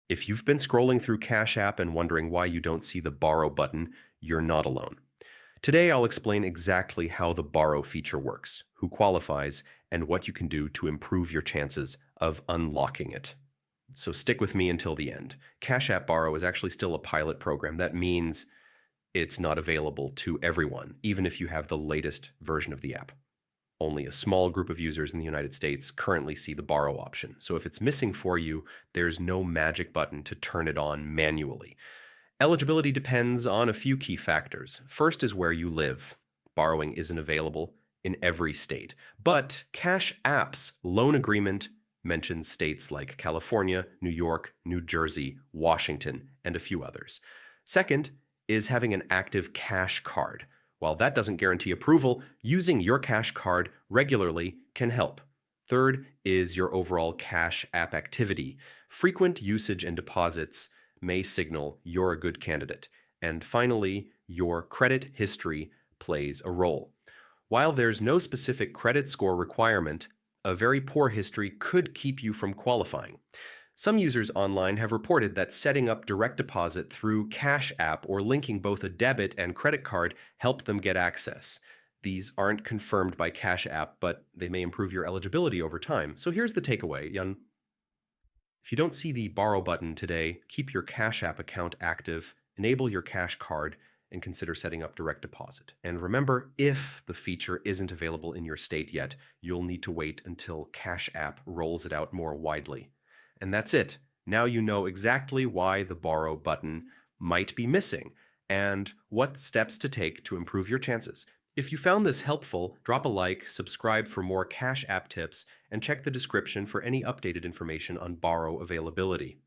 If you've been scrolling through Cash App and wondering why you don't see the borrow button, you're not alone. Today, I'll explain exactly how the borrow feature works, who qualifies, and what you can do to improve your chances of unlocking it. So stick with me until the end. Cash App Borrow is actually still a pilot program. That means it's not available to everyone, even if you have the latest version of the app. Only a small group of users in the United States currently see the borrow option. So if it's missing for you, there's no magic button to turn it on manually. Eligibility depends on a few key factors. First is where you live. Borrowing isn't available in every state, but Cash App's loan agreement mentions states like California, New York, New Jersey, Washington, and a few others. Second is having an active Cash card. While that doesn't guarantee approval, using your Cash card regularly can help. Third is your overall Cash App activity. Frequent usage and deposits may signal you're a good candidate. And finally, your credit history plays a role. While there's no specific credit score requirement, a very poor history could keep you from qualifying. Some users online have reported that setting up direct deposit through Cash App or linking both a debit and credit card helped them get access. These aren't confirmed by Cash App, but they may improve your eligibility over time. So here's the takeaway, Yun. If you don't see the borrow button today, keep your Cash App account active, enable your Cash card, and consider setting up direct deposit. And remember, if the feature isn't available in your state yet, you'll need to wait until Cash App rolls it out more widely. And that's it. Now you know exactly why the borrow button might be missing and what steps to take to improve your chances. If you found this helpful, drop a like, subscribe for more Cash App tips, and check the description for any updated information on borrow availability.